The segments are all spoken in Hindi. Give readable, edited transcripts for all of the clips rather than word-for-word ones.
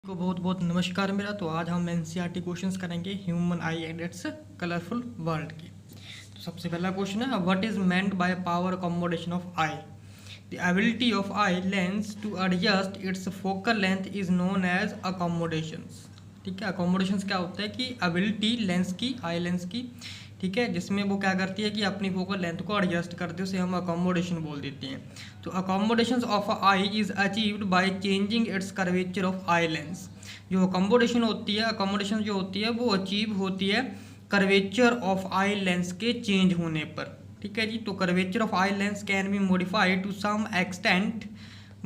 को बहुत बहुत नमस्कार मेरा। तो आज हम एनसीईआरटी क्वेश्चंस करेंगे human eye and its colourful world की। तो सबसे पहला क्वेश्चन है, what is meant by power accommodation of eye? The ability of eye lens to adjust its focal length is known as accommodations. ठीक है, अकोमोडेशंस क्या होता है कि एबिलिटी लेंस की, आई लेंस की, ठीक है, जिसमें वो क्या करती है कि अपनी फोकल लेंथ को एडजस्ट करते हैं, उसे हम अकोमोडेशन बोल देते हैं। तो accommodation of I is achieved by changing it's curvature of eye lens. जो अकोमोडेशन होती है, अकोमोडेशन जो होती है वो अचीव होती है कर्वेचर ऑफ आई लेंस के चेंज होने पर। ठीक है जी, तो curvature of eye lens can be modified to some extent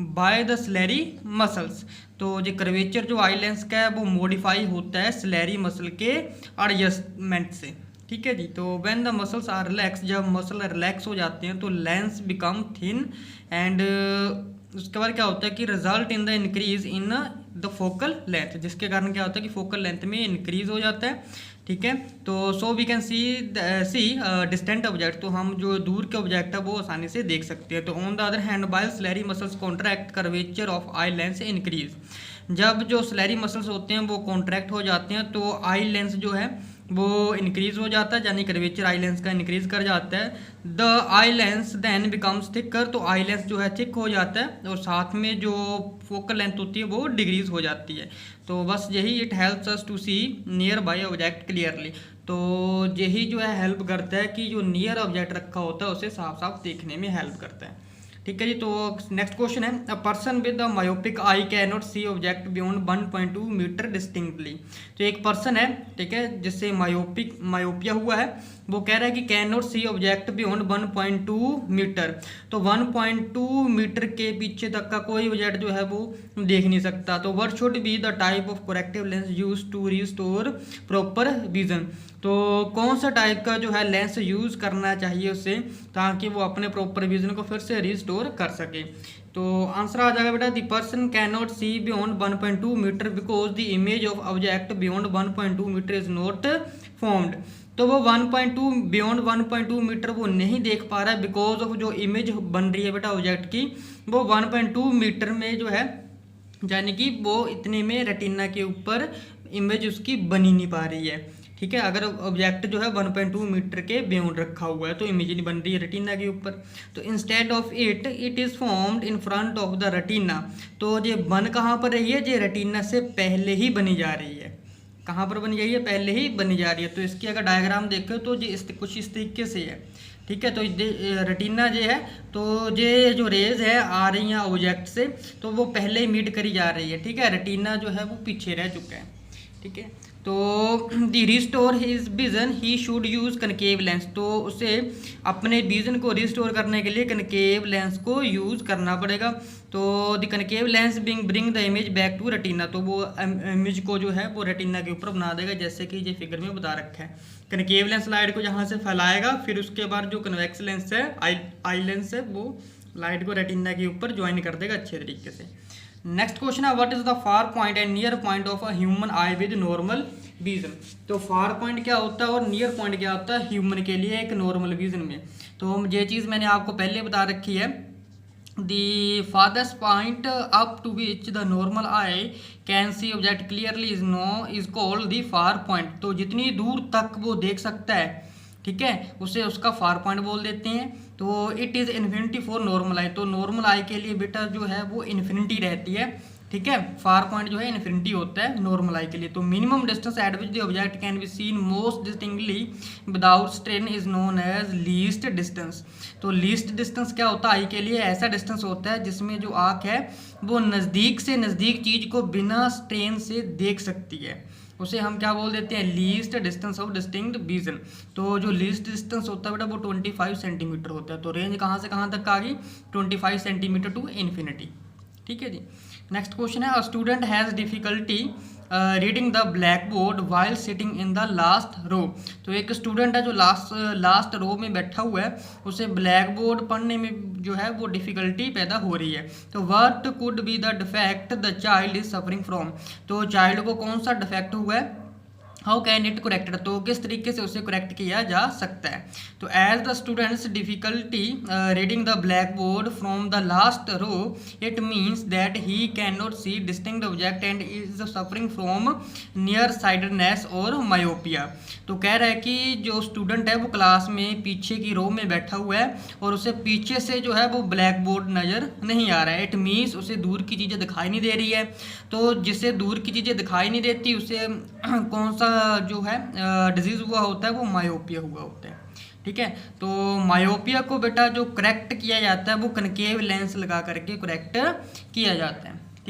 by the ciliary muscles. तो जो कर्वेचर जो आई लेंस का है वो मॉडिफाई होता है स्लेरी मसल के एडजस्टमेंट से। ठीक है जी, तो when the muscles are relax, जब मसल रिलैक्स हो जाते हैं तो लेंस बिकम थिन एंड उसके बाद क्या होता है कि result in the increase in the focal length, जिसके कारण क्या होता है कि फोकल लेंथ में इंक्रीज हो जाता है। ठीक है, तो so we can see distant object, तो हम जो दूर के ऑब्जेक्ट है वो आसानी से देख सकते हैं। तो on the other hand by ciliary muscles contract curvature of eye lens increase. जब जो स्लेरी मसल्स होते हैं वो कॉन्ट्रैक्ट हो जाते हैं तो आई लेंस जो है वो इंक्रीज हो जाता है, यानी कर्वेचर आई लेंस का इंक्रीज कर जाता है। The eye lens then becomes thicker, तो आई लेंस जो है थिक हो जाता है और साथ में जो फोकल लेंथ होती है वो डिक्रीज हो जाती है। तो बस यही it helps us to see nearby object clearly. तो यही जो है हेल्प करता है कि जो नियर ऑब्जेक्ट रखा होता है उसे साफ साफ देखने में हेल्प करता है। ठीक है जी, तो नेक्स्ट क्वेश्चन है, a person with a myopic eye can not see object beyond 1.2 metre distinctly. तो एक पर्सन है, ठीक है, जिससे मायोपिया हुआ है, वो कह रहा है कि can not see object beyond 1.2 metre. तो 1.2 मीटर के पीछे तक का कोई ऑब्जेक्ट जो है वो देख नहीं सकता। तो what should be the type of corrective lens use to restore proper vision. तो कौन सा टाइप का जो है लेंस यूज करना चाहिए उससे, ताकि वो अपने प्रॉपर विजन को फिर से रिस्टोर कर सके। तो आंसर आ जाएगा बेटा, the person can not see beyond 1.2 metre because the image of object beyond 1.2 metre is not formed. तो वो 1.2 बियॉन्ड 1.2 मीटर वो नहीं देख पा रहा है बिकॉज ऑफ जो इमेज बन रही है बेटा ऑब्जेक्ट की, वो 1.2 मीटर में जो है, यानी कि वो इतने में रेटिना के ऊपर इमेज उसकी बनी नहीं पा रही है। ठीक है, अगर ऑब्जेक्ट जो है 1.2 मीटर के बियॉन्ड रखा हुआ है तो इमेज नहीं बन रही है रेटिना के ऊपर। तो instead of it is formed in front of the retina. तो ये बन कहाँ पर रही है, ये रेटिना से पहले ही बनी जा रही है। कहाँ पर बनी जा रही है, पहले ही बनी जा रही है। तो इसकी अगर डायग्राम देखो तो ये कुछ इस तरीके से है। ठीक है, तो रेटिना जो है, तो ये जो रेज है आ रही हैं ऑब्जेक्ट से, तो वो पहले ही मीट करी जा रही है। ठीक है, रेटिना जो है वो पीछे रह चुका है। ठीक है, तो the restore his vision he should use concave lens. तो उसे अपने विजन को रिस्टोर करने के लिए कनकेव लेंस को यूज करना पड़ेगा। तो the concave lens bring the image back to retina, तो वो इमेज को जो है वो रेटिना के ऊपर बना देगा, जैसे कि ये फिगर में बता रखा है। कनकेव लेंस लाइट को यहाँ से फैलाएगा, फिर उसके बाद जो कन्वेक्स लेंस है, आई लेंस है, वो लाइट को रेटिना के ऊपर ज्वाइन कर देगा अच्छे तरीके से। नेक्स्ट क्वेश्चन है, what is the far point and near point of a human I with normal vision. तो फार पॉइंट क्या होता है और नियर पॉइंट क्या होता है ह्यूमन के लिए एक नॉर्मल विजन में। तो ये चीज़ मैंने आपको पहले बता रखी है। The farthest point up to which the normal eye can see object clearly is called the far point. तो जितनी दूर तक वो देख सकता है, ठीक है, उसे उसका फार पॉइंट बोल देते हैं। तो it is infinity for normal eye. तो नॉर्मल आई के लिए बेटा जो है वो इन्फिनिटी रहती है। ठीक है, फार पॉइंट जो है इन्फिनिटी होता है नॉर्मल आई के लिए। तो minimum distance at which the object can be seen most distinctly without strain is known as least distance. तो लीस्ट डिस्टेंस क्या होता है आई के लिए, ऐसा डिस्टेंस होता है जिसमें जो आँख है वो नज़दीक से नज़दीक चीज़ को बिना स्ट्रेन से देख सकती है। उसे हम क्या बोल देते हैं, least distance of distinct vision. तो जो लीस्ट डिस्टेंस होता है बेटा वो 25 सेंटीमीटर होता है। तो रेंज कहाँ से कहाँ तक आ गई, 25 सेंटीमीटर टू इन्फिनिटी। ठीक है जी, नेक्स्ट क्वेश्चन है, a student has difficulty reading the blackboard while sitting in the last row. तो एक स्टूडेंट है जो लास्ट रो में बैठा हुआ है, उसे ब्लैक बोर्ड पढ़ने में जो है वो डिफिकल्टी पैदा हो रही है। तो what could be the defect the child is suffering from. तो चाइल्ड को कौन सा डिफेक्ट हुआ है, हाउ कैन इट करेक्टेड, तो किस तरीके से उसे करेक्ट किया जा सकता है। तो as the students difficulty reading the blackboard from the last row, it means that he can not see distinct object and is suffering from near sightedness और मायोपिया। तो कह रहा है कि जो स्टूडेंट है वो क्लास में पीछे की रो में बैठा हुआ है और उसे पीछे से जो है वो ब्लैक बोर्ड नज़र नहीं आ रहा है। इट मीन्स उसे दूर की चीज़ें दिखाई नहीं दे रही है। तो जिसे दूर की चीज़ें दिखाई नहीं देती उसे कौन सा जो है डिजीज़ हुआ होता है, वो मायोपिया हुआ होता है। ठीक है, तो मायोपिया को बेटा जो करेक्ट किया जाता है वो कनकेव लेंस लगा करके करेक्ट किया जाता है।